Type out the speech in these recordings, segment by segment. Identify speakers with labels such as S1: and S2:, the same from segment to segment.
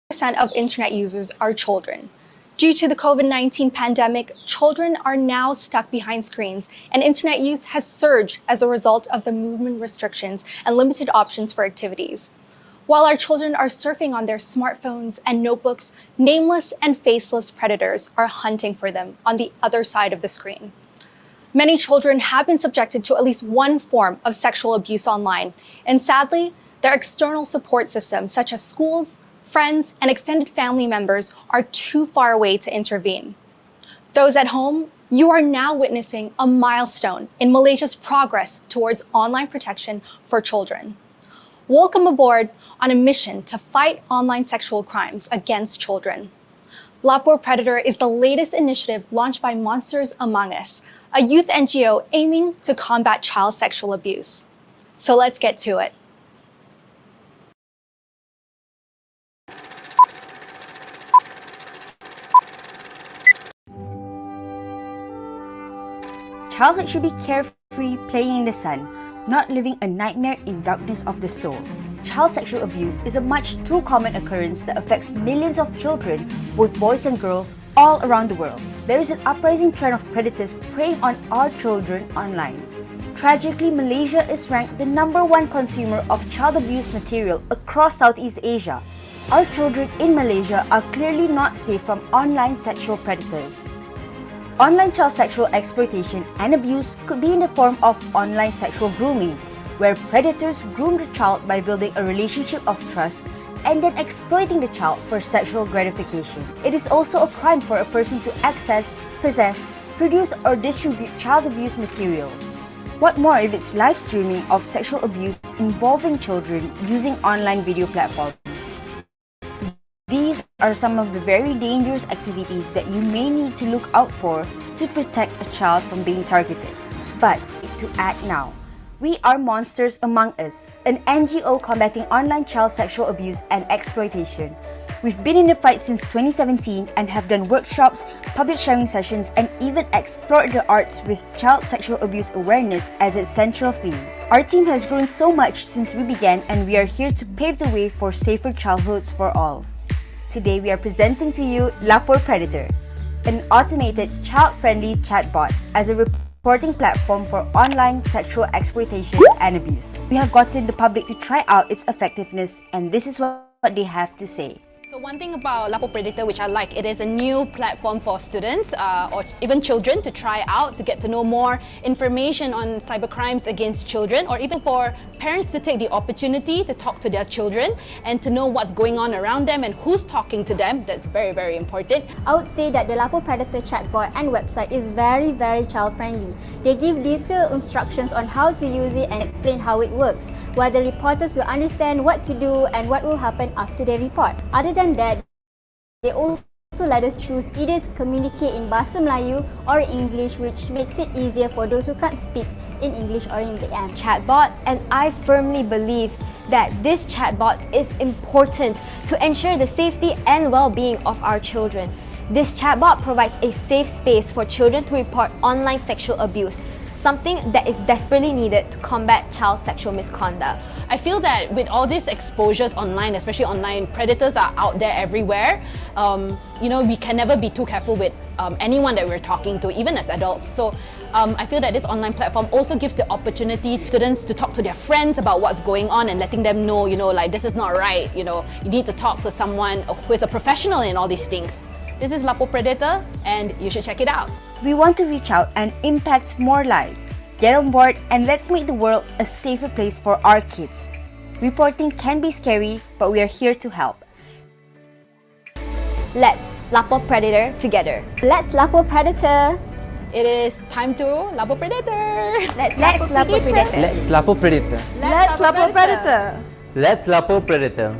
S1: percent of internet users are children. Due to the COVID-19 pandemic, children are now stuck behind screens, and internet use has surged as a result of the movement restrictions and limited options for activities. While our children are surfing on their smartphones and notebooks, nameless and faceless predators are hunting for them on the other side of the screen. Many children have been subjected to at least one form of sexual abuse online, and sadly, their external support systems such as schools, friends, and extended family members are too far away to intervene. Those at home, you are now witnessing a milestone in Malaysia's progress towards online protection for children. Welcome aboard on a mission to fight online sexual crimes against children. Lapor Predator is the latest initiative launched by Monsters Among Us, a youth NGO aiming to combat child sexual abuse. So let's get to it.
S2: Childhood should be carefree, playing in the sun, not living a nightmare in darkness of the soul. Child sexual abuse is a much too common occurrence that affects millions of children, both boys and girls, all around the world. There is an uprising trend of predators preying on our children online. Tragically, Malaysia is ranked the #1 consumer of child abuse material across Southeast Asia. Our children in Malaysia are clearly not safe from online sexual predators. Online child sexual exploitation and abuse could be in the form of online sexual grooming, where predators groom the child by building a relationship of trust and then exploiting the child for sexual gratification. It is also a crime for a person to access, possess, produce, or distribute child abuse materials. What more if it's live streaming of sexual abuse involving children using online video platforms? These are some of the very dangerous activities that you may need to look out for to protect a child from being targeted. But to act now. We are Monsters Among Us, an NGO combating online child sexual abuse and exploitation. We've been in the fight since 2017 and have done workshops, public sharing sessions, and even explored the arts with child sexual abuse awareness as its central theme. Our team has grown so much since we began, and we are here to pave the way for safer childhoods for all. Today, we are presenting to you Lapor Predator, an automated, child-friendly chatbot as a reporting platform for online sexual exploitation and abuse. We have gotten the public to try out its effectiveness, and this is what they have to say.
S3: So one thing about Lapor Predator which I like, it is a new platform for students or even children to try out, to get to know more information on cybercrimes against children, or even for parents to take the opportunity to talk to their children and to know what's going on around them and who's talking to them. That's very, very important.
S4: I would say that the Lapor Predator chatbot and website is very child-friendly. They give detailed instructions on how to use it and explain how it works, where the reporters will understand what to do and what will happen after they report. Other than that, they also let us choose either to communicate in Bahasa Melayu or English, which makes it easier for those who can't speak in English or in the
S5: chatbot, and I firmly believe that this chatbot is important to ensure the safety and well-being of our children. This chatbot provides a safe space for children to report online sexual abuse, something that is desperately needed to combat child sexual misconduct.
S3: I feel that with all these exposures online, especially online, predators are out there everywhere. We can never be too careful with anyone that we're talking to, even as adults. So I feel that this online platform also gives the opportunity to students to talk to their friends about what's going on and letting them know, like, this is not right. You need to talk to someone who is a professional in all these things. This is Lapor Predator, and you should check it out.
S2: We want to reach out and impact more lives. Get on board and let's make the world a safer place for our kids. Reporting can be scary, but we are here to help.
S5: Let's Lapor Predator together.
S4: Let's Lapor Predator!
S3: It is time to Lapor Predator!
S4: Let's Lapor Predator!
S6: Let's Lapor Predator.
S4: Let's Lapor Predator!
S6: Let's Lapor Predator.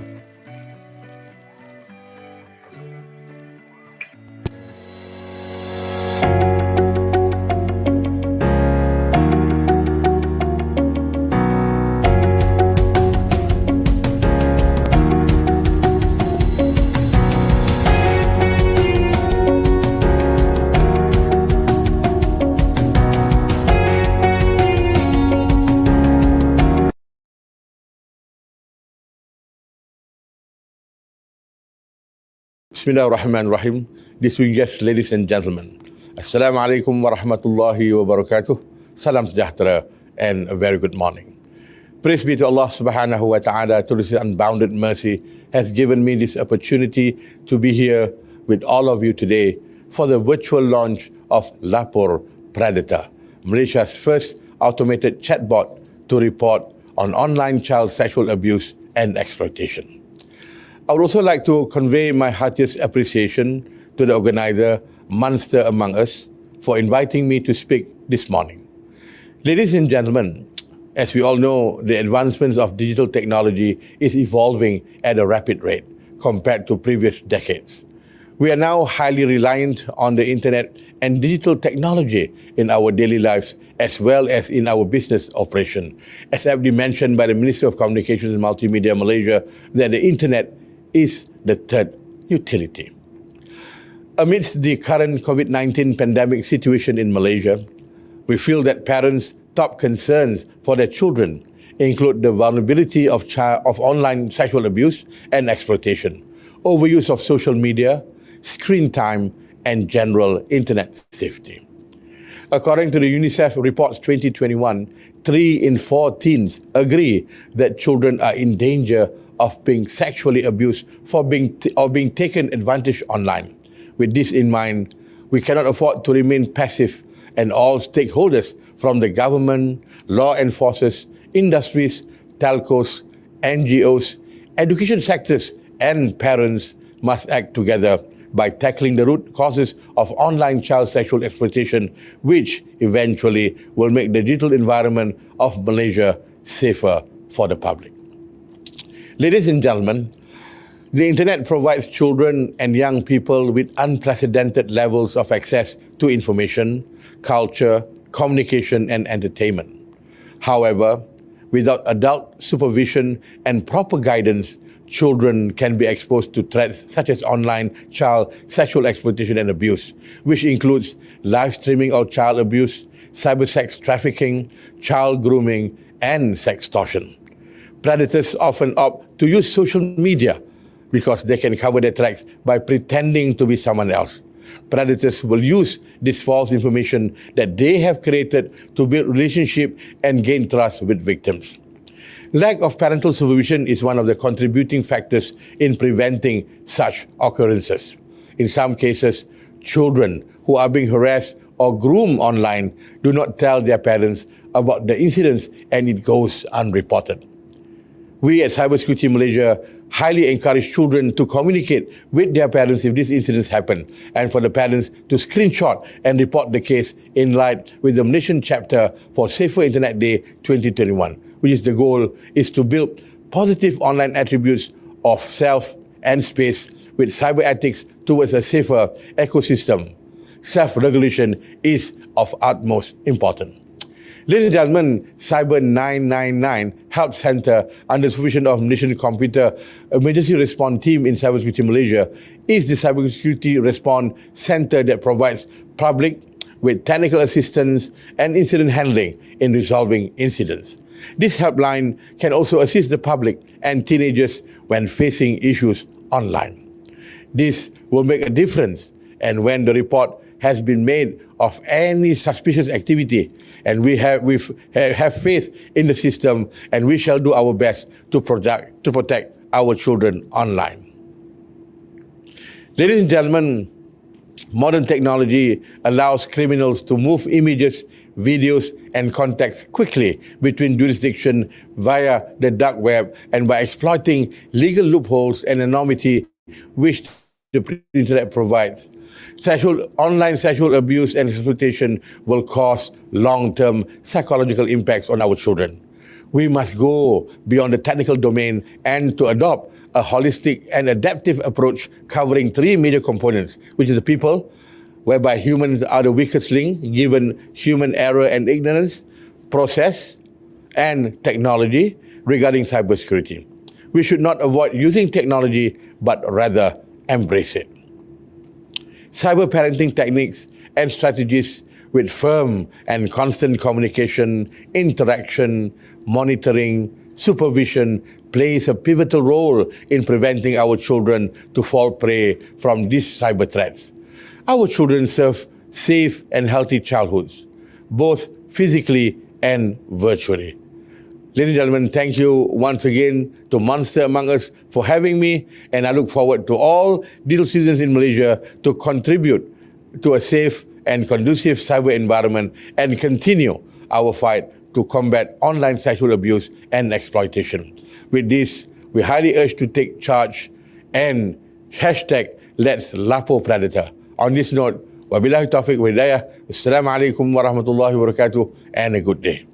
S7: Bismillahirrahmanirrahim. Distinguished guests, ladies and gentlemen. Assalamualaikum warahmatullahi wabarakatuh. Salam sejahtera and a very good morning. Praise be to Allah subhanahu wa ta'ala, through His unbounded mercy, has given me this opportunity to be here with all of you today for the virtual launch of Lapor Predator, Malaysia's first automated chatbot to report on online child sexual abuse and exploitation. I would also like to convey my heartiest appreciation to the organizer, Monster Among Us, for inviting me to speak this morning. Ladies and gentlemen, as we all know, the advancements of digital technology is evolving at a rapid rate compared to previous decades. We are now highly reliant on the internet and digital technology in our daily lives as well as in our business operation. As aptly mentioned by the Minister of Communications and Multimedia Malaysia, that the internet is the third utility. Amidst the current COVID-19 pandemic situation in Malaysia, we feel that parents' top concerns for their children include the vulnerability of online sexual abuse and exploitation, overuse of social media, screen time, and general internet safety. According to the UNICEF Reports 2021, 3 in 4 teens agree that children are in danger of being sexually abused or being taken advantage online. With this in mind, we cannot afford to remain passive, and all stakeholders from the government, law enforcers, industries, telcos, NGOs, education sectors, and parents must act together by tackling the root causes of online child sexual exploitation, which eventually will make the digital environment of Malaysia safer for the public. Ladies and gentlemen, the internet provides children and young people with unprecedented levels of access to information, culture, communication, and entertainment. However, without adult supervision and proper guidance, children can be exposed to threats such as online child sexual exploitation and abuse, which includes live streaming of child abuse, cyber sex trafficking, child grooming, and sextortion. Predators often opt to use social media because they can cover their tracks by pretending to be someone else. Predators will use this false information that they have created to build relationship and gain trust with victims. Lack of parental supervision is one of the contributing factors in preventing such occurrences. In some cases, children who are being harassed or groomed online do not tell their parents about the incidents, and it goes unreported. We at Cybersecurity Malaysia highly encourage children to communicate with their parents if these incidents happen, and for the parents to screenshot and report the case in line with the Malaysian chapter for Safer Internet Day 2021, which is the goal is to build positive online attributes of self and space with cyber ethics towards a safer ecosystem. Self-regulation is of utmost importance. Ladies and gentlemen, Cyber 999 Help Center, under supervision of Malaysian Computer Emergency Response Team in Cybersecurity Malaysia, is the cybersecurity response center that provides public with technical assistance and incident handling in resolving incidents. This helpline can also assist the public and teenagers when facing issues online. This will make a difference, and when the report has been made of any suspicious activity, and we have faith in the system, and we shall do our best to protect our children online. Ladies and gentlemen, modern technology allows criminals to move images, videos, and contacts quickly between jurisdictions via the dark web and by exploiting legal loopholes and anonymity which the internet provides. Online sexual abuse and exploitation will cause long-term psychological impacts on our children. We must go beyond the technical domain and to adopt a holistic and adaptive approach covering 3 major components, which is the people, whereby humans are the weakest link given human error and ignorance, process, and technology regarding cybersecurity. We should not avoid using technology, but rather embrace it. Cyber parenting techniques and strategies with firm and constant communication, interaction, monitoring, supervision plays a pivotal role in preventing our children to fall prey from these cyber threats. Our children deserve safe and healthy childhoods, both physically and virtually. Ladies and gentlemen, thank you once again to Monster Among Us for having me, and I look forward to all digital citizens in Malaysia to contribute to a safe and conducive cyber environment and continue our fight to combat online sexual abuse and exploitation. With this, we highly urge to take charge and hashtag Let's Lapor Predator. On this note, wabillahi taufiq wa hidayah. Assalamualaikum warahmatullahi wabarakatuh, and a good day.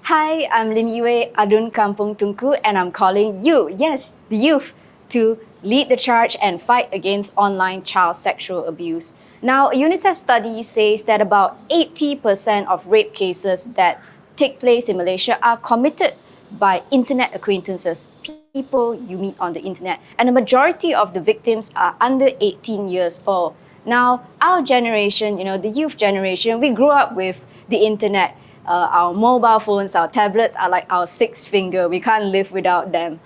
S8: Hi, I'm Lim Yue Adun Kampung Tunku, and I'm calling you, yes, the youth, to lead the charge and fight against online child sexual abuse. Now, a UNICEF study says that about 80% of rape cases that take place in Malaysia are committed by internet acquaintances, people you meet on the internet, and the majority of the victims are under 18 years old. Now, our generation, the youth generation, we grew up with the internet. Our mobile phones, our tablets are like our sixth finger. We can't live without them.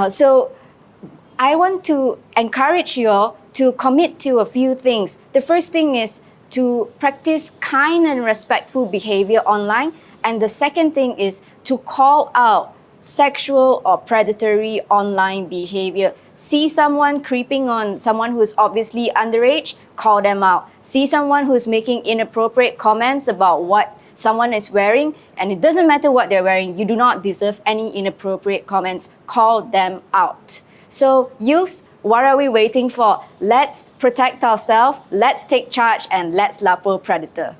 S8: So I want to encourage you all to commit to a few things. The first thing is to practice kind and respectful behavior online. And the second thing is to call out sexual or predatory online behavior. See someone creeping on someone who's obviously underage, call them out. See someone who's making inappropriate comments about what someone is wearing, and it doesn't matter what they're wearing, you do not deserve any inappropriate comments, call them out. So youths, what are we waiting for? Let's protect ourselves, let's take charge, and let's Lapor Predator.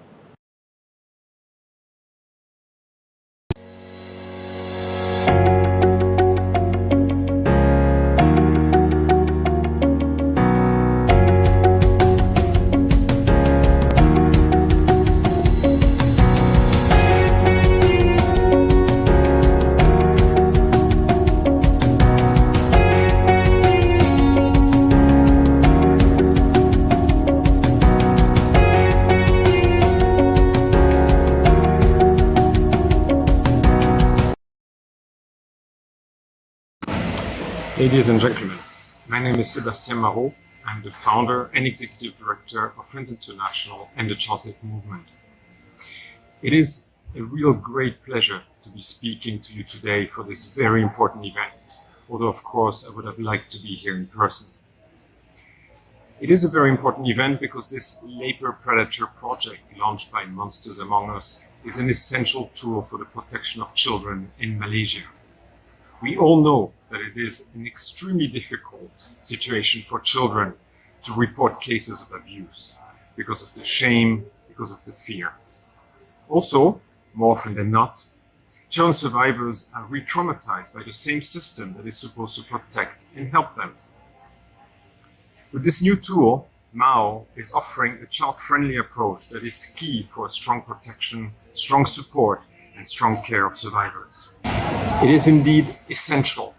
S9: Ladies and gentlemen, my name is Sébastien Marot. I'm the founder and executive director of Friends International and the Child Safe Movement. It is a real great pleasure to be speaking to you today for this very important event, although of course I would have liked to be here in person. It is a very important event because this Lapor Predator project launched by Monsters Among Us is an essential tool for the protection of children in Malaysia. We all know that it is an extremely difficult situation for children to report cases of abuse because of the shame, because of the fear. Also, more often than not, child survivors are re-traumatized by the same system that is supposed to protect and help them. With this new tool, MAO is offering a child-friendly approach that is key for strong protection, strong support, and strong care of survivors. It is indeed essential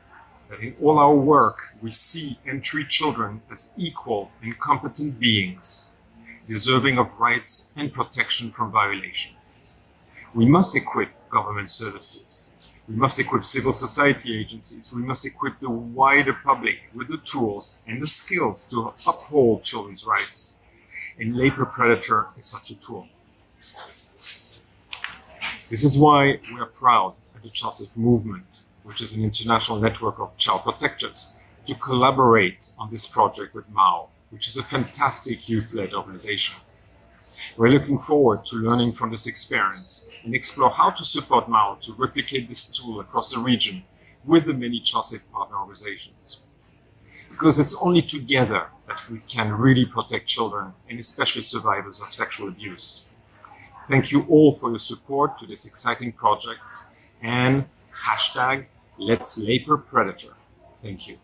S9: that in all our work we see and treat children as equal and competent beings, deserving of rights and protection from violation. We must equip government services. We must equip civil society agencies. We must equip the wider public with the tools and the skills to uphold children's rights. And Lapor Predator is such a tool. This is why we are proud at the Child Safe Movement, which is an international network of child protectors, to collaborate on this project with MAO, which is a fantastic youth-led organization. We're looking forward to learning from this experience and explore how to support MAO to replicate this tool across the region with the many Child Safe partner organizations. Because it's only together that we can really protect children and especially survivors of sexual abuse. Thank you all for your support to this exciting project and hashtag Let's Lapor Predator. Thank you.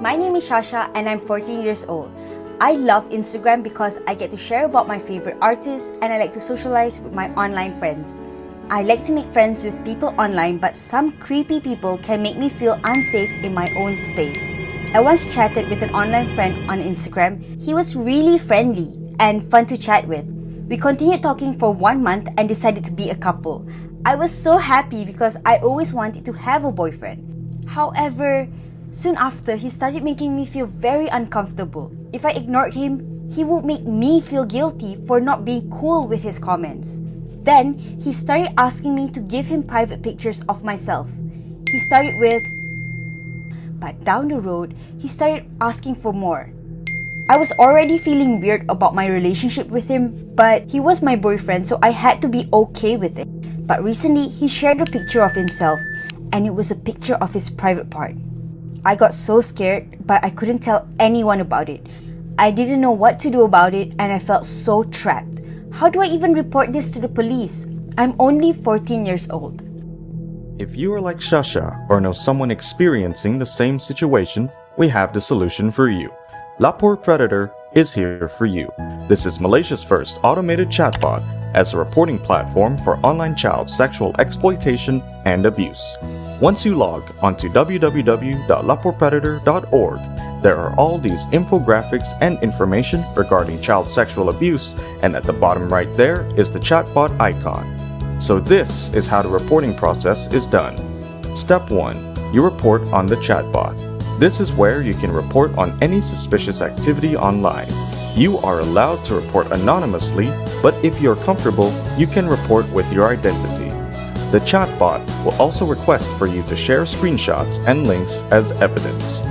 S2: My name is Shasha and I'm 14 years old. I love Instagram because I get to share about my favorite artists and I like to socialize with my online friends. I like to make friends with people online, but some creepy people can make me feel unsafe in my own space. I once chatted with an online friend on Instagram. He was really friendly and fun to chat with. We continued talking for 1 month and decided to be a couple. I was so happy because I always wanted to have a boyfriend. However, soon after, he started making me feel very uncomfortable. If I ignored him, he would make me feel guilty for not being cool with his comments. Then, he started asking me to give him private pictures of myself. He started with, but down the road, he started asking for more. I was already feeling weird about my relationship with him, but he was my boyfriend, so I had to be okay with it. But recently, he shared a picture of himself, and it was a picture of his private part. I got so scared, but I couldn't tell anyone about it. I didn't know what to do about it, and I felt so trapped. How do I even report this to the police? I'm only 14 years old.
S10: If you are like Shasha or know someone experiencing the same situation, we have the solution for you. Lapor Predator is here for you. This is Malaysia's first automated chatbot as a reporting platform for online child sexual exploitation and abuse. Once you log onto www.laporpredator.org, there are all these infographics and information regarding child sexual abuse, and at the bottom right there is the chatbot icon. So this is how the reporting process is done. Step 1. You report on the chatbot. This is where you can report on any suspicious activity online. You are allowed to report anonymously, but if you're comfortable, you can report with your identity. The chatbot will also request for you to share screenshots and links as evidence.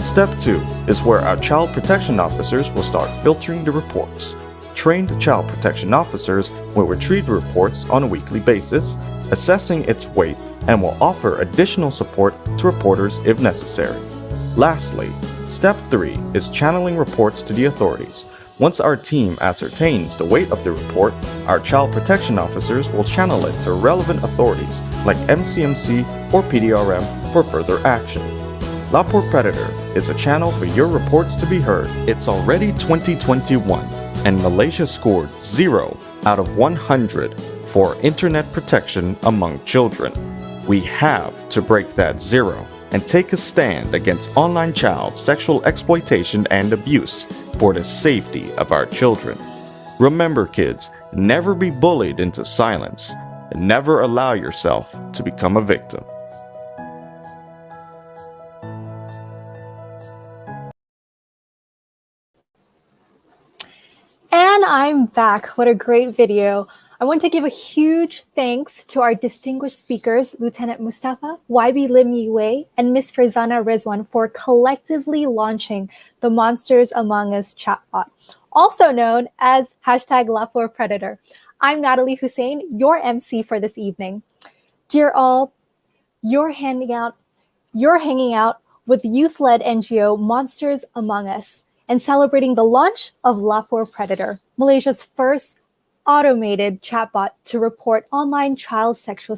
S10: Step 2 is where our child protection officers will start filtering the reports. Trained child protection officers will retrieve the reports on a weekly basis, assessing its weight, and will offer additional support to reporters if necessary. Lastly, Step 3 is channeling reports to the authorities. Once our team ascertains the weight of the report, our child protection officers will channel it to relevant authorities like MCMC or PDRM for further action. Lapor Predator is a channel for your reports to be heard. It's already 2021, and Malaysia scored 0 out of 100 for internet protection among children. We have to break that 0 and take a stand against online child sexual exploitation and abuse for the safety of our children. Remember, kids, never be bullied into silence and never allow yourself to become a victim.
S1: And I'm back. What a great video. I want to give a huge thanks to our distinguished speakers, Lieutenant Mustafa, YB Lim Yue, and Ms. Farzana Rizwan for collectively launching the Monsters Among Us chatbot, also known as #Lapor Predator. I'm Natalie Hussein, your MC for this evening. Dear all, you're hanging out with youth-led NGO Monsters Among Us and celebrating the launch of Lapor Predator, Malaysia's first automated chatbot to report online child sexual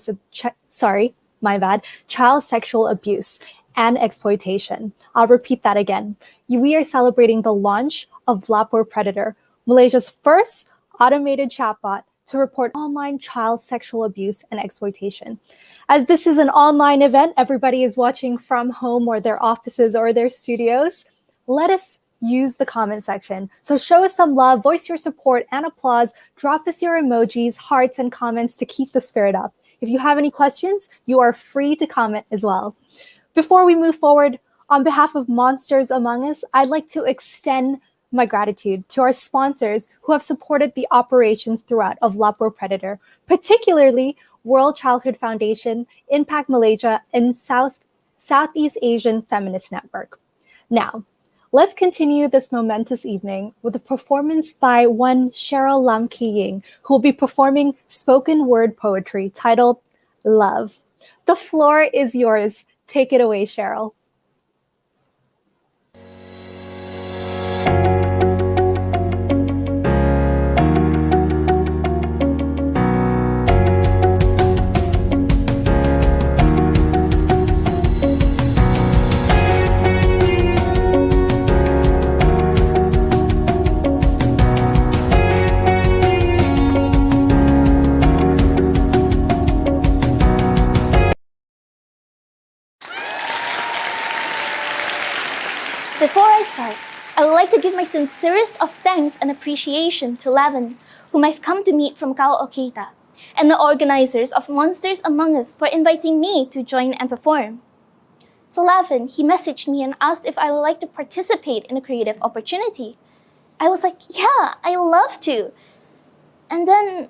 S1: abuse and exploitation. I'll repeat that again. We are celebrating the launch of Lapor Predator, Malaysia's first automated chatbot to report online child sexual abuse and exploitation. As this is an online event, everybody is watching from home or their offices or their studios. Let us use the comment section. So show us some love, voice your support and applause, drop us your emojis, hearts, and comments to keep the spirit up. If you have any questions, you are free to comment as well. Before we move forward, on behalf of Monsters Among Us, I'd like to extend my gratitude to our sponsors who have supported the operations throughout of Lapor Predator, particularly World Childhood Foundation, Impact Malaysia, and Southeast Asian Feminist Network. Now, let's continue this momentous evening with a performance by one Cheryl Lam Ki Ying, who will be performing spoken word poetry titled Love. The floor is yours. Take it away, Cheryl.
S11: Before I start, I would like to give my sincerest of thanks and appreciation to Lavin, whom I've come to meet from OCSEA, and the organizers of Monsters Among Us for inviting me to join and perform. So Lavin, he messaged me and asked if I would like to participate in a creative opportunity. I was like, yeah, I love to. And then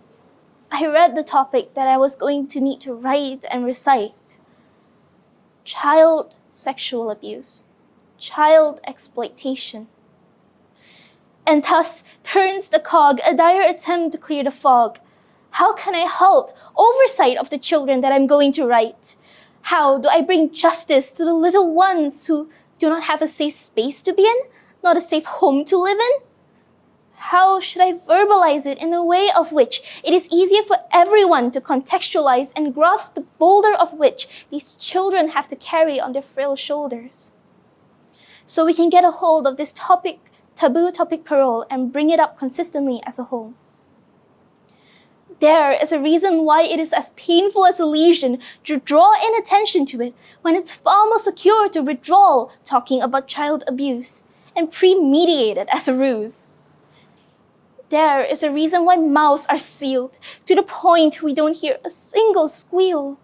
S11: I read the topic that I was going to need to write and recite. Child sexual abuse. Child exploitation. And thus turns the cog, a dire attempt to clear the fog. How can I halt oversight of the children that I'm going to write? How do I bring justice to the little ones who do not have a safe space to be in, not a safe home to live in? How should I verbalize it in a way of which it is easier for everyone to contextualize and grasp the boulder of which these children have to carry on their frail shoulders? So we can get a hold of this taboo topic parole and bring it up consistently as a whole. There is a reason why it is as painful as a lesion to draw in attention to it when it's far more secure to withdraw talking about child abuse and premeditated as a ruse. There is a reason why mouths are sealed to the point we don't hear a single squeal.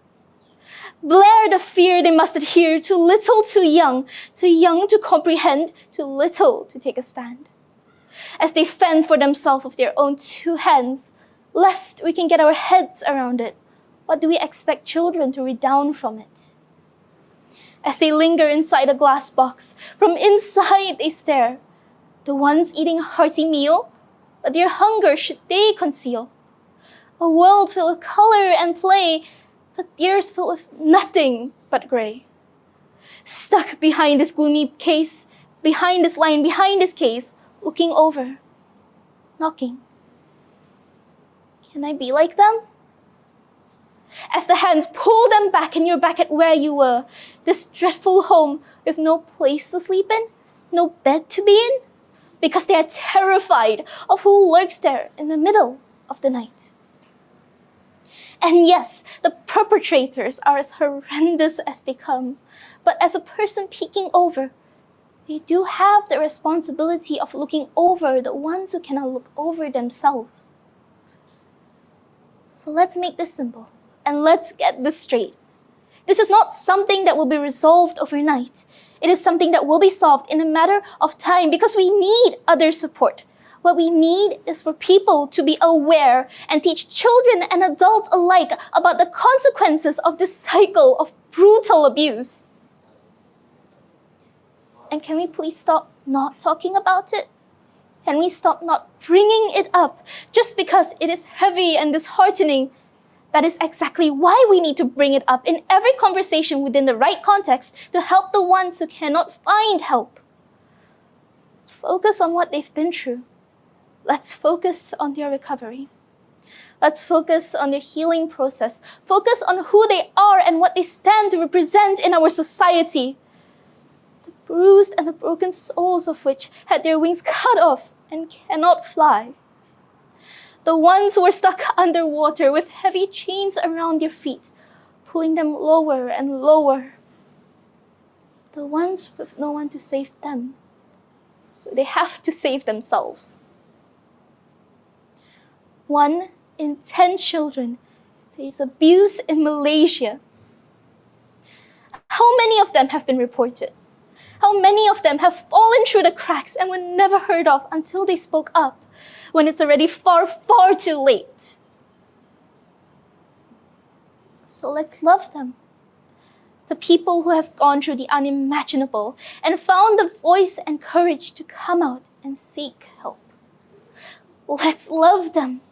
S11: Blare the fear they must adhere, too little, too young to comprehend, too little to take a stand. As they fend for themselves with their own two hands, lest we can get our heads around it, what do we expect children to redound from it? As they linger inside a glass box, from inside they stare, the ones eating a hearty meal, but their hunger should they conceal. A world filled with color and play, but theirs filled with nothing but gray. Stuck behind this gloomy case, behind this line, behind this case, looking over, knocking. Can I be like them? As the hands pull them back and you're back at where you were, this dreadful home with no place to sleep in, no bed to be in, because they are terrified of who lurks there in the middle of the night. And yes, the perpetrators are as horrendous as they come, but as a person peeking over, they do have the responsibility of looking over the ones who cannot look over themselves. So let's make this simple, and let's get this straight. This is not something that will be resolved overnight. It is something that will be solved in a matter of time because we need other support. What we need is for people to be aware and teach children and adults alike about the consequences of this cycle of brutal abuse. And can we please stop not talking about it? Can we stop not bringing it up just because it is heavy and disheartening? That is exactly why we need to bring it up in every conversation within the right context to help the ones who cannot find help. Focus on what they've been through. Let's focus on their recovery. Let's focus on their healing process. Focus on who they are and what they stand to represent in our society. The bruised and the broken souls of which had their wings cut off and cannot fly. The ones who are stuck underwater with heavy chains around their feet, pulling them lower and lower. The ones with no one to save them, so they have to save themselves. 1 in 10 children face abuse in Malaysia. How many of them have been reported? How many of them have fallen through the cracks and were never heard of until they spoke up, when it's already far, far too late? So let's love them. The people who have gone through the unimaginable and found the voice and courage to come out and seek help. Let's love them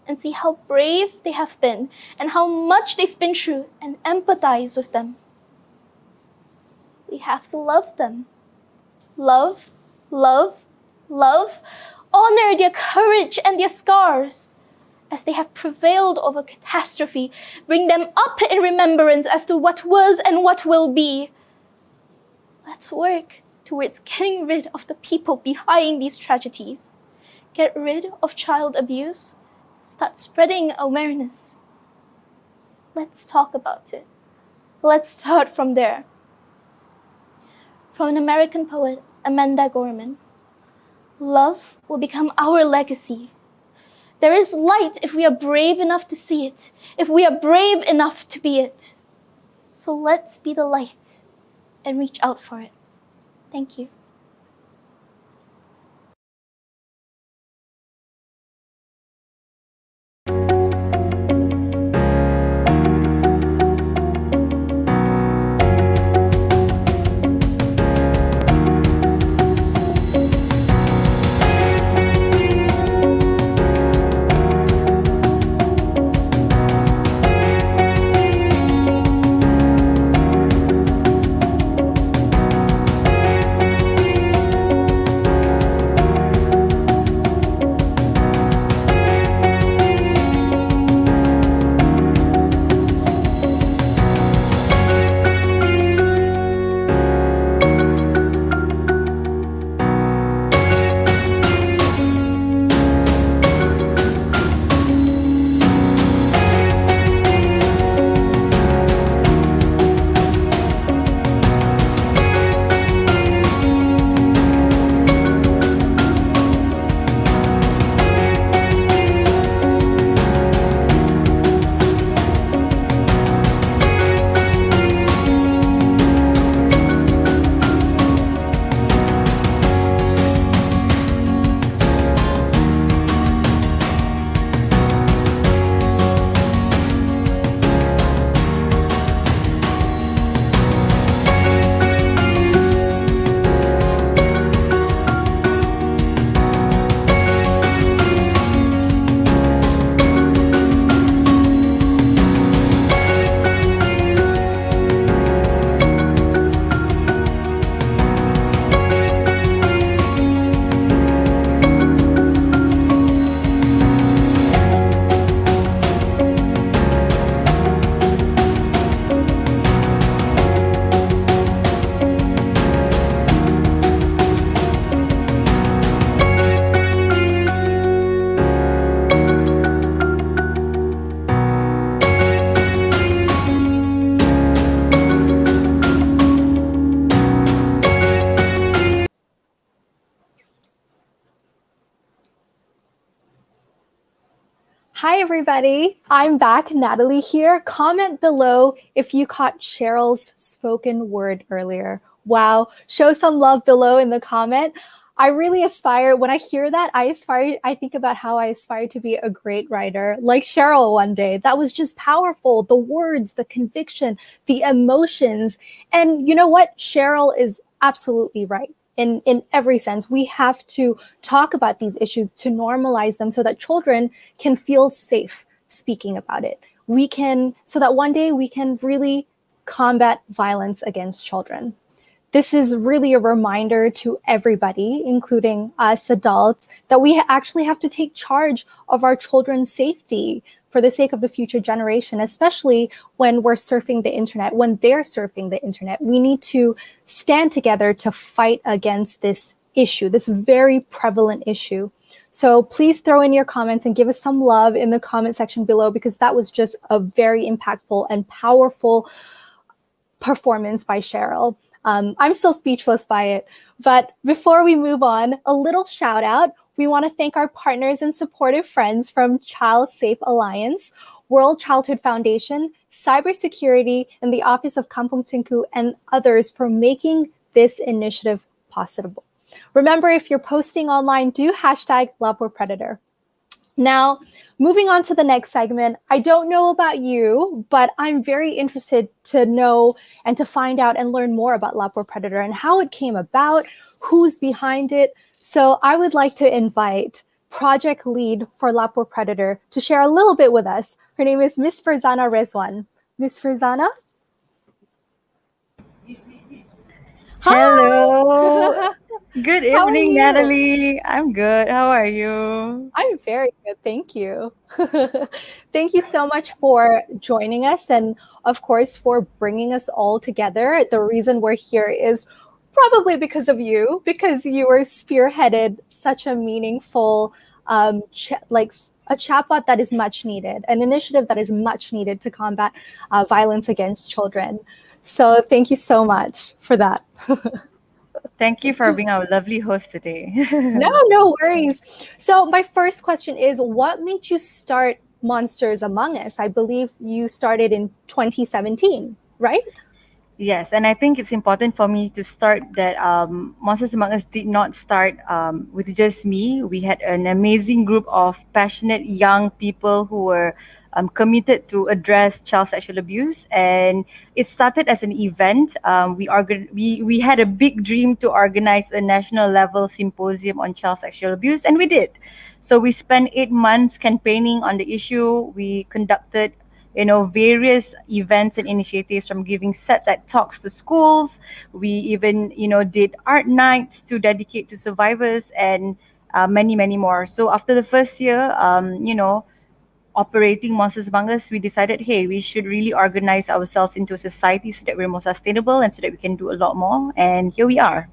S11: and see how brave they have been and how much they've been through and empathize with them. We have to love them. Love, love, love. Honor their courage and their scars as they have prevailed over catastrophe. Bring them up in remembrance as to what was and what will be. Let's work towards getting rid of the people behind these tragedies. Get rid of child abuse. Start spreading awareness. Let's talk about it. Let's start from there. From an American poet, Amanda Gorman, love will become our legacy. There is light if we are brave enough to see it, if we are brave enough to be it. So let's be the light and reach out for it. Thank you.
S1: Hi, everybody. I'm back. Natalie here. Comment below if you caught Cheryl's spoken word earlier. Wow. Show some love below in the comment. I really aspire, when I hear that, I think about how I aspire to be a great writer, like Cheryl one day. That was just powerful. The words, the conviction, the emotions. And you know what? Cheryl is absolutely right. In every sense, we have to talk about these issues to normalize them so that children can feel safe speaking about it. So that one day we can really combat violence against children. This is really a reminder to everybody, including us adults, that we actually have to take charge of our children's safety for the sake of the future generation, especially when we're surfing the internet, when they're surfing the internet. We need to stand together to fight against this issue, this very prevalent issue. So please throw in your comments and give us some love in the comment section below, because that was just a very impactful and powerful performance by Cheryl. I'm still speechless by it. But before we move on, a little shout out. We want to thank our partners and supportive friends from Child Safe Alliance, World Childhood Foundation, Cybersecurity, and the Office of Kampung Tengku, and others for making this initiative possible. Remember, if you're posting online, do hashtag Lapor Predator. Now, moving on to the next segment, I don't know about you, but I'm very interested to know and to find out and learn more about Lapor Predator and how it came about, who's behind it. So I would like to invite project lead for Lapor Predator to share a little bit with us. Her name is Miss Farzana Rezwan. Miss Farzana?
S12: Hello. Good
S1: How are
S12: evening,
S1: you?
S12: Natalie. I'm good. How are you?
S1: I'm very good, thank you. Thank you so much for joining us and, of course, for bringing us all together. The reason we're here is probably because of you, because you were spearheaded such a meaningful, a chatbot that is much needed, an initiative that is much needed to combat violence against children. So thank you so much for that.
S12: Thank you for being our lovely host today.
S1: No worries. So my first question is, what made you start Monsters Among Us? I believe you started in 2017, right?
S12: Yes, and I think it's important for me to start that Monsters Among Us did not start with just me. We had an amazing group of passionate young people who were committed to address child sexual abuse, and it started as an event. We had a big dream to organize a national level symposium on child sexual abuse, and we did. So we spent 8 months campaigning on the issue. We conducted various events and initiatives, from giving sets at talks to schools. We even did art nights to dedicate to survivors, and many more. So after the first year operating Monsters Among Us, we decided, hey, we should really organize ourselves into a society so that we're more sustainable and so that we can do a lot more. And here we are,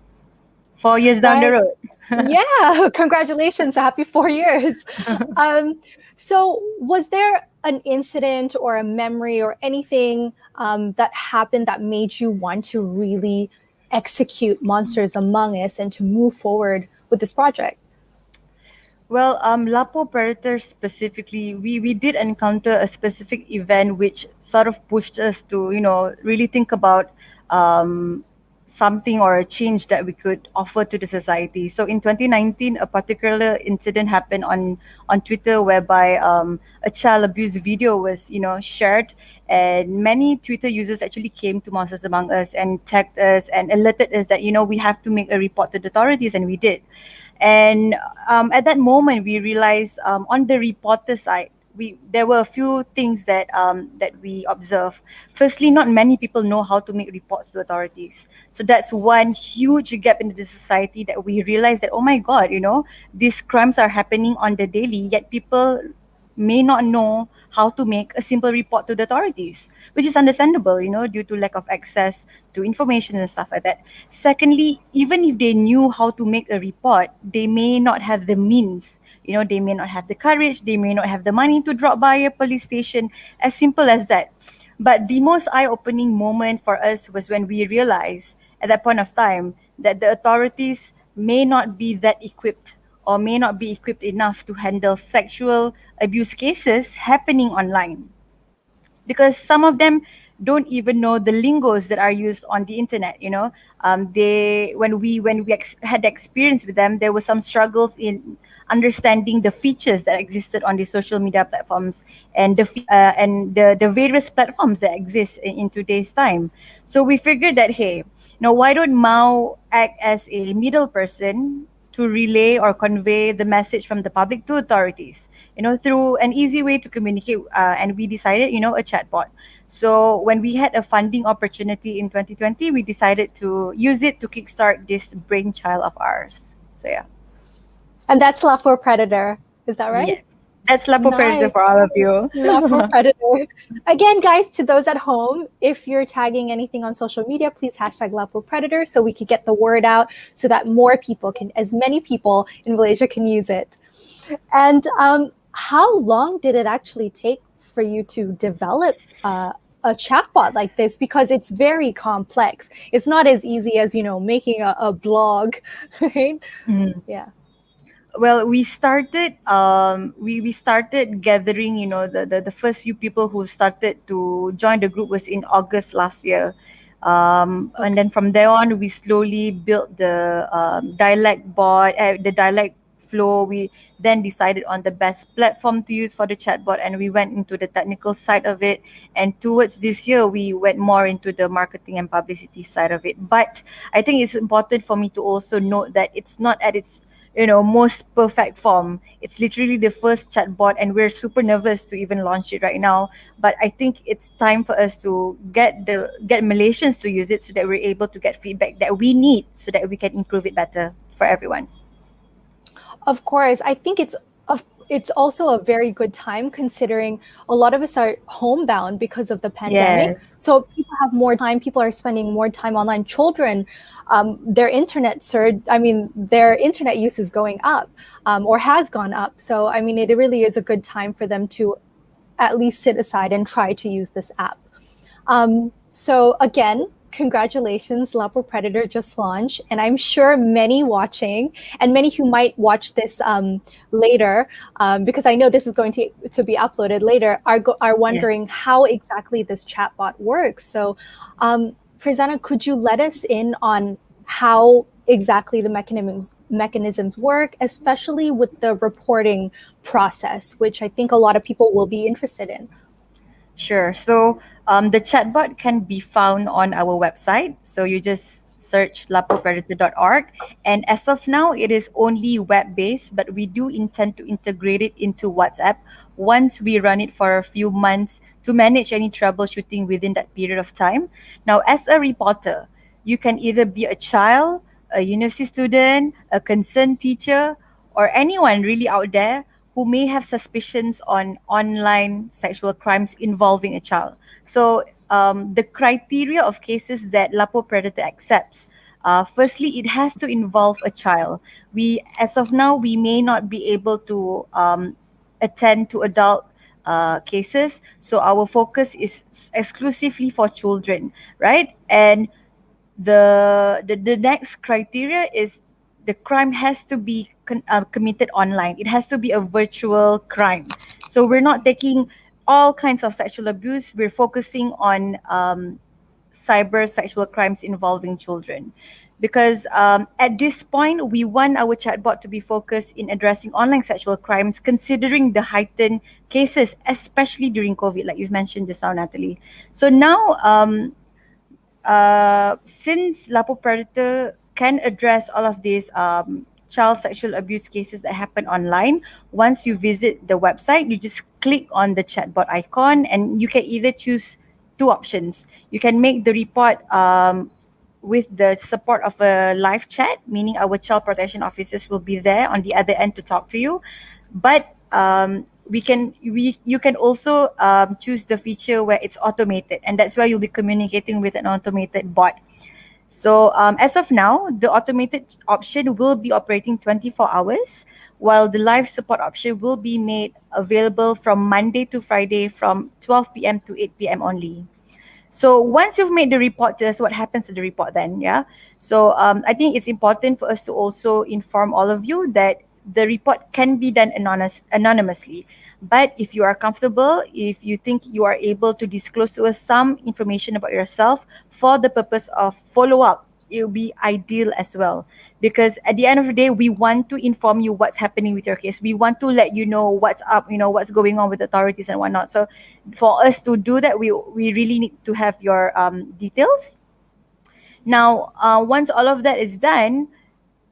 S12: 4 years down the
S1: Right.
S12: road.
S1: Yeah, congratulations. Happy 4 years. So was there an incident or a memory or anything that happened that made you want to really execute Monsters Among Us and to move forward with this project?
S12: Well, Lapor Predator specifically, we did encounter a specific event which sort of pushed us to, really think about something or a change that we could offer to the society. So in 2019, a particular incident happened on Twitter, whereby a child abuse video was, shared, and many Twitter users actually came to Monsters Among Us and tagged us and alerted us that, we have to make a report to the authorities, and we did. And at that moment, we realized on the reporter side, there were a few things that we observed. Firstly, not many people know how to make reports to authorities. So that's one huge gap in the society, that we realized that, oh my God, these crimes are happening on the daily, yet people may not know how to make a simple report to the authorities, which is understandable, due to lack of access to information and stuff like that. Secondly, even if they knew how to make a report, they may not have the means. They may not have the courage, they may not have the money to drop by a police station, as simple as that. But the most eye-opening moment for us was when we realized at that point of time that the authorities may not be that equipped, or may not be equipped enough to handle sexual abuse cases happening online. Because some of them don't even know the lingos that are used on the internet. They when we had experience with them, there were some struggles in understanding the features that existed on the social media platforms and the various platforms that exist in today's time. So we figured that, hey, why don't Mao act as a middle person to relay or convey the message from the public to authorities, through an easy way to communicate. And we decided, a chatbot. So when we had a funding opportunity in 2020, we decided to use it to kickstart this brainchild of ours. So yeah.
S1: And that's Lapor Predator. Is that right?
S12: Yeah. That's Lapor Predator
S1: Nice.
S12: for all of you.
S1: Lapor Predator. Again, guys, to those at home, if you're tagging anything on social media, please hashtag Lapor Predator so we can get the word out so that more people as many people in Malaysia can use it. And how long did it actually take for you to develop a chatbot like this? Because it's very complex. It's not as easy as, making a blog, right? Yeah.
S12: Well, we started we started gathering, the first few people who started to join the group was in August last year. And then from there on, we slowly built the dialect bot, the dialect flow. We then decided on the best platform to use for the chatbot, and we went into the technical side of it. And towards this year, we went more into the marketing and publicity side of it. But I think it's important for me to also note that it's not at its most perfect form. It's literally the first chatbot, and we're super nervous to even launch it right now. But I think it's time for us to get Malaysians to use it so that we're able to get feedback that we need so that we can improve it better for everyone.
S1: Of course, I think it's also a very good time considering a lot of us are homebound because of the pandemic.
S12: Yes.
S1: So people have more time. People are spending more time online. Children, their internet use is going up or has gone up. So, it really is a good time for them to at least sit aside and try to use this app. So again, congratulations, Lapor Predator just launched, and I'm sure many watching and many who might watch this later, because I know this is going to be uploaded later, are wondering how exactly this chatbot works. So, Farzana, could you let us in on how exactly the mechanisms work, especially with the reporting process, which I think a lot of people will be interested in?
S12: Sure. So the chatbot can be found on our website. So you just search laporpredator.org. And as of now, it is only web-based, but we do intend to integrate it into WhatsApp once we run it for a few months to manage any troubleshooting within that period of time. Now, as a reporter, you can either be a child, a university student, a concerned teacher, or anyone really out there who may have suspicions on online sexual crimes involving a child. So the criteria of cases that Lapor Predator accepts, firstly, it has to involve a child. As of now, we may not be able to attend to adult cases. So our focus is exclusively for children, right? And the next criteria is the crime has to be committed online. It has to be a virtual crime. So we're not taking all kinds of sexual abuse. We're focusing on cyber sexual crimes involving children. Because at this point, we want our chatbot to be focused in addressing online sexual crimes, considering the heightened cases, especially during COVID, like you've mentioned just now, Natalie. So now, since Lapor Predator can address all of these child sexual abuse cases that happen online, once you visit the website, you just click on the chatbot icon, and you can either choose two options. You can make the report with the support of a live chat, meaning our child protection officers will be there on the other end to talk to you. But you can also choose the feature where it's automated, and that's where you'll be communicating with an automated bot. So as of now, the automated option will be operating 24 hours, while the live support option will be made available from Monday to Friday from 12 p.m. to 8 p.m. only. So once you've made the report to us, what happens to the report then? Yeah. So I think it's important for us to also inform all of you that the report can be done anonymously. But if you are comfortable, if you think you are able to disclose to us some information about yourself for the purpose of follow-up, it will be ideal as well. Because at the end of the day, we want to inform you what's happening with your case. We want to let you know what's up, what's going on with authorities and whatnot. So for us to do that, we really need to have your details. Now, once all of that is done,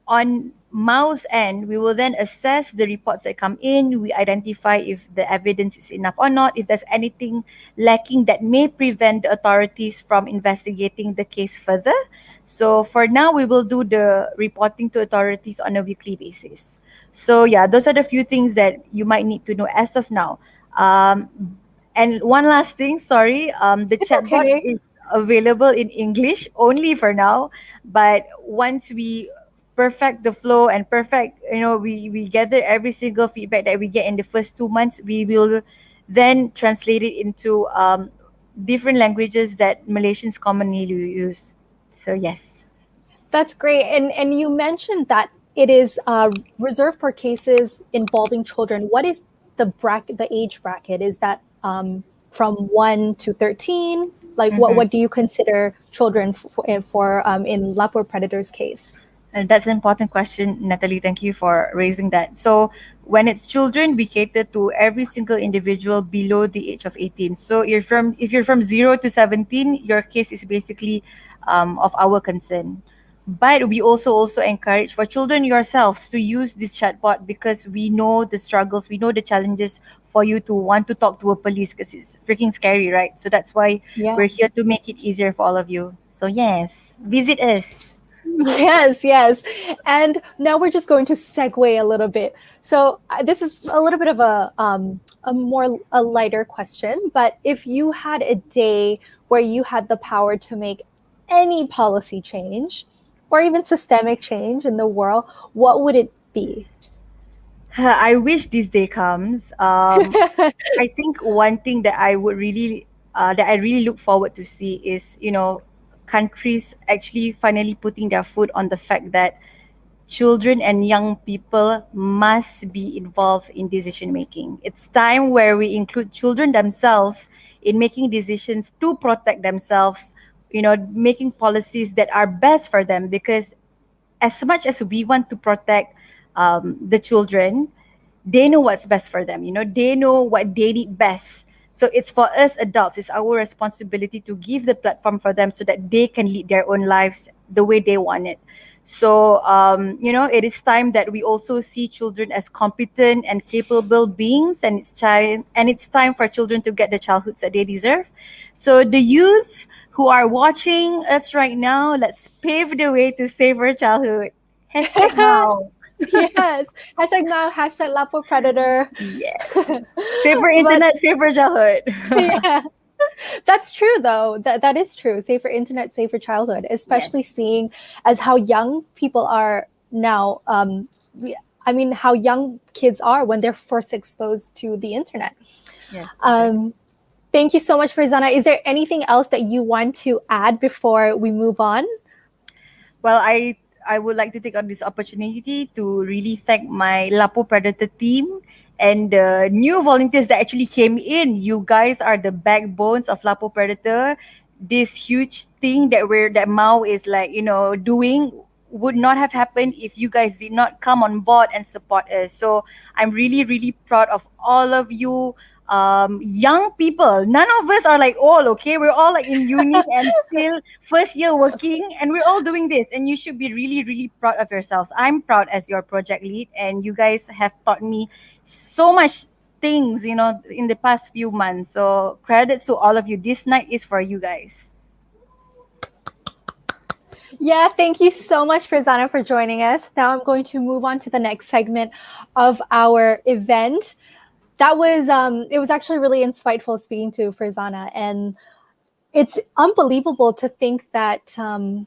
S12: on MAU's end, we will then assess the reports that come in. We identify if the evidence is enough or not, if there's anything lacking that may prevent the authorities from investigating the case further. So for now, we will do the reporting to authorities on a weekly basis. So yeah, those are the few things that you might need to know as of now. And one last thing, sorry, the chatbot
S1: okay.
S12: is available in English only for now. But once we perfect the flow and perfect, we gather every single feedback that we get in the first 2 months, we will then translate it into different languages that Malaysians commonly use. So yes.
S1: That's great. And you mentioned that it is reserved for cases involving children. What is the age bracket? Is that from 1 to 13? Like what do you consider children for in Lapor Predator's case?
S12: And that's an important question, Natalie. Thank you for raising that. So when it's children, we cater to every single individual below the age of 18. So if you're from 0 to 17, your case is basically of our concern. But we also encourage for children yourselves to use this chatbot, because we know the struggles, we know the challenges for you to want to talk to a police, because it's freaking scary, right? So that's why we're here to make it easier for all of you. So yes, visit us.
S1: Yes. And now we're just going to segue a little bit. So this is a little bit of a lighter question, but if you had a day where you had the power to make any policy change or even systemic change in the world, what would it be?
S12: I wish this day comes. I think one thing that I really look forward to see is, countries actually finally putting their foot on the fact that children and young people must be involved in decision making. It's time where we include children themselves in making decisions to protect themselves, making policies that are best for them, because as much as we want to protect the children, they know what's best for them. They know what they need best. So it's for us adults, it's our responsibility to give the platform for them so that they can lead their own lives the way they want it. So, it is time that we also see children as competent and capable beings, and it's time for children to get the childhoods that they deserve. So the youth who are watching us right now, let's pave the way to save our childhood. Hashtag now.
S1: Yes. Hashtag now, hashtag Lapor Predator.
S12: Yes. Save our internet, save our childhood.
S1: Yeah. That's true, though. That is true. Safer internet, safer childhood, especially seeing as how young people are now. How young kids are when they're first exposed to the internet.
S12: Yes. Exactly.
S1: Thank you so much, Farzana. Is there anything else that you want to add before we move on?
S12: Well, I would like to take on this opportunity to really thank my Lapor Predator team and the new volunteers that actually came in. You guys are the backbones of Lapor Predator. This huge thing that Mau is doing would not have happened if you guys did not come on board and support us. So I'm really, really proud of all of you. Young people, none of us are old, okay? We're all in uni and still first year working, and we're all doing this, and you should be really, really proud of yourselves. I'm proud as your project lead, and you guys have taught me so much things, in the past few months. So credits to all of you. This night is for you guys.
S1: Yeah, thank you so much, Farzana, for joining us. Now I'm going to move on to the next segment of our event. That was it was actually really insightful speaking to Farzana, and it's unbelievable to think that the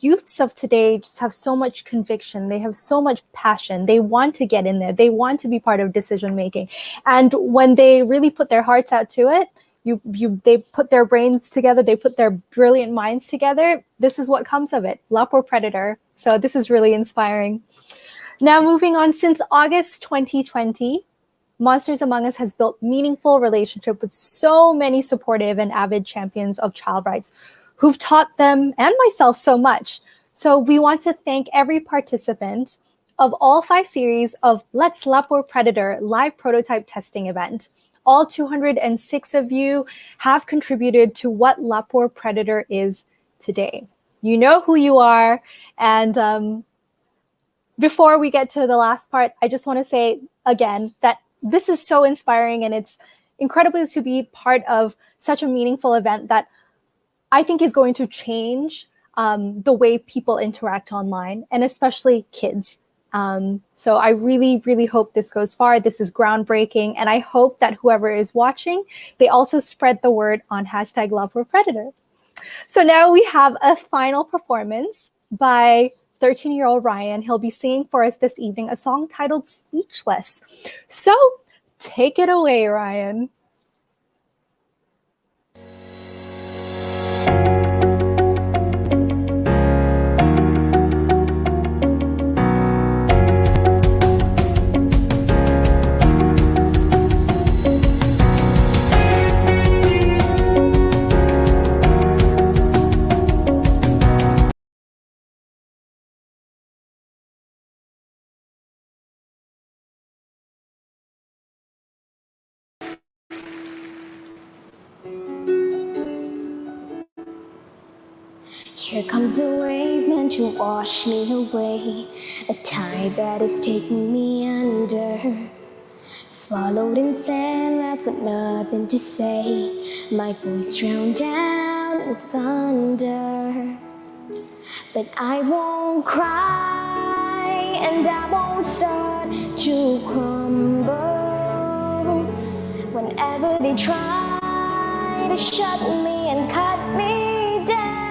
S1: youths of today just have so much conviction. They have so much passion. They want to get in there. They want to be part of decision making, and when they really put their hearts out to it, they put their brains together. They put their brilliant minds together. This is what comes of it. Lapor Predator. So this is really inspiring. Now, moving on, since August 2020, Monsters Among Us has built meaningful relationship with so many supportive and avid champions of child rights who've taught them and myself so much. So we want to thank every participant of all 5 series of Let's Lapor Predator live prototype testing event. All 206 of you have contributed to what Lapor Predator is today. You know who you are, and before we get to the last part, I just want to say again that this is so inspiring and it's incredible to be part of such a meaningful event that I think is going to change the way people interact online, and especially kids. So I really, really hope this goes far. This is groundbreaking, and I hope that whoever is watching, they also spread the word on hashtag Lapor Predator. So now we have a final performance by 13-year-old Ryan. He'll be singing for us this evening a song titled Speechless. So take it away, Ryan.
S13: Here comes a wave meant to wash me away, a tide that is taking me under. Swallowed in sand, left with nothing to say, my voice drowned out in thunder. But I won't cry, and I won't start to crumble. Whenever they try to shut me and cut me down,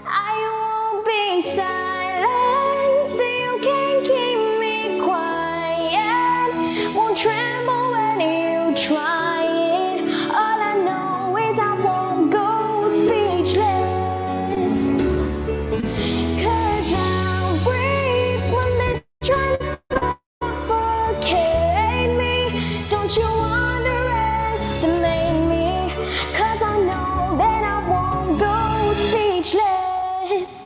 S13: I won't be silenced, you can't keep me quiet. Won't tremble when you try it. All I know is I won't go speechless, 'cause I'll breathe when they try to suffocate me. Don't you underestimate me, 'cause I know that I won't go speechless.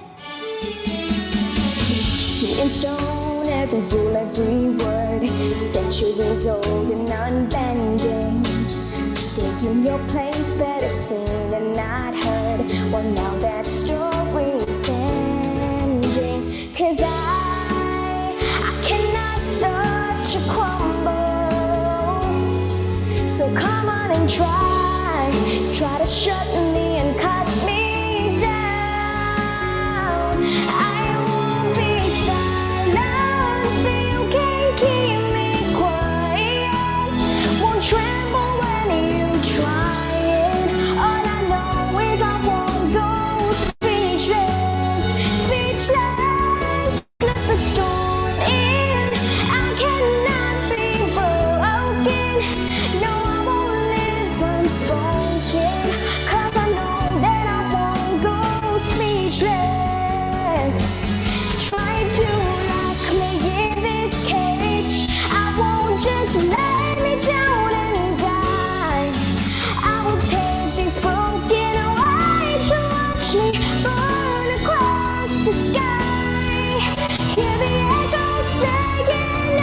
S13: Set in stone, every rule, every word, centuries old and unbending. Stay in your place, better seen than not heard. Well, now that story's ending, 'cause I cannot start to crumble. So come on and try to shut me and cut me down. I won't be silenced, you can't keep me quiet. Won't tremble when you try it. All I know is I won't go speechless, speechless. Let the storm in, I cannot be broken. No, I won't live unspoken, 'cause I know that I won't go speechless. Try to lock me in this cage, I won't just lay me down and die. I will take these broken wings to watch me burn across the sky. Hear the echoes saying I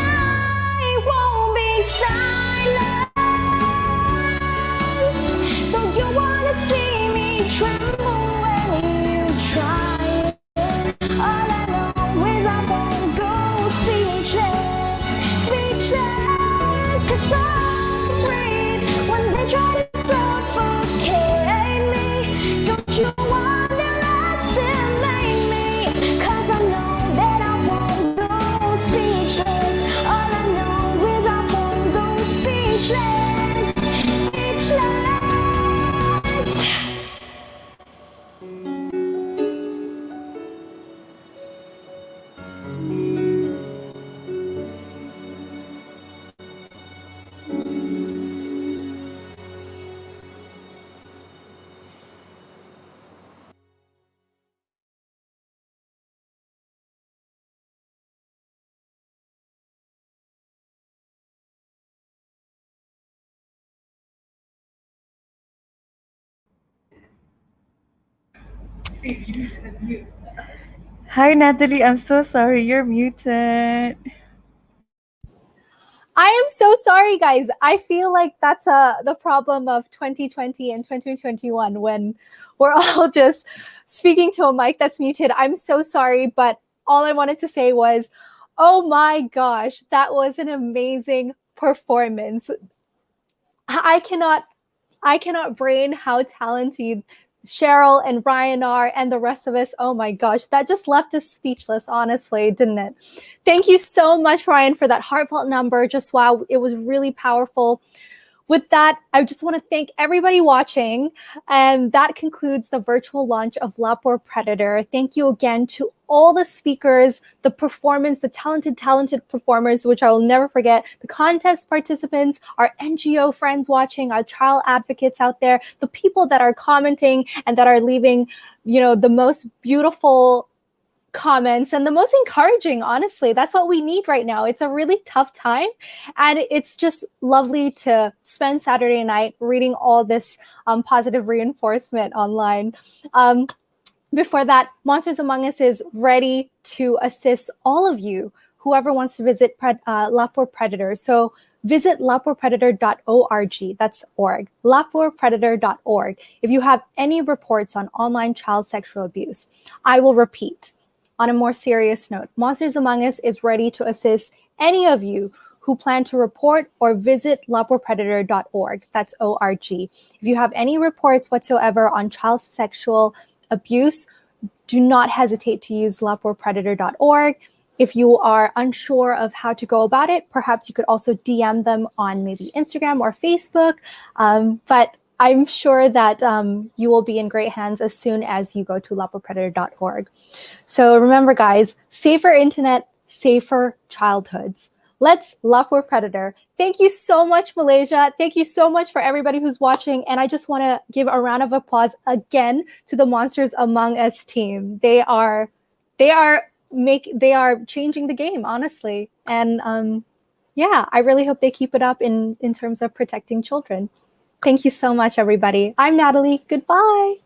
S13: won't be silenced. Don't you wanna see me tremble when you try it? All I know is I won't go speechless, speechless, 'cause I'll breathe when they try to suffocate me. Don't you underestimate me, 'cause I know that I won't go speechless. All I know is I won't go speechless, speechless.
S12: Hi, Natalie. I'm so sorry. You're muted.
S1: I am so sorry, guys. I feel like that's the problem of 2020 and 2021 when we're all just speaking to a mic that's muted. I'm so sorry, but all I wanted to say was, oh my gosh, that was an amazing performance. I cannot brain how talented Cheryl and Ryan are and the rest of us. Oh my gosh, that just left us speechless, honestly, didn't it? Thank you so much, Ryan, for that heartfelt number. Just wow, it was really powerful. With that, I just want to thank everybody watching. And that concludes the virtual launch of Lapor Predator. Thank you again to all the speakers, the performance, the talented performers, which I will never forget, the contest participants, our NGO friends watching, our child advocates out there, the people that are commenting and that are leaving, the most beautiful comments and the most encouraging. Honestly, that's what we need right now. It's a really tough time, and it's just lovely to spend Saturday night reading all this positive reinforcement online. Before that, Monsters Among Us is ready to assist all of you, whoever wants to visit Lapor Predator. So visit laporpredator.org. That's org. laporpredator.org. If you have any reports on online child sexual abuse, I will repeat. On a more serious note, Monsters Among Us is ready to assist any of you who plan to report or visit laporpredator.org. That's ORG. If you have any reports whatsoever on child sexual abuse, do not hesitate to use laporpredator.org. If you are unsure of how to go about it, perhaps you could also DM them on maybe Instagram or Facebook. But I'm sure that you will be in great hands as soon as you go to laporpredator.org. So remember, guys, safer internet, safer childhoods. Let's Lapor Predator. Thank you so much, Malaysia. Thank you so much for everybody who's watching. And I just want to give a round of applause again to the Monsters Among Us team. They are changing the game, honestly. And yeah, I really hope they keep it up in terms of protecting children. Thank you so much, everybody. I'm Natalie. Goodbye.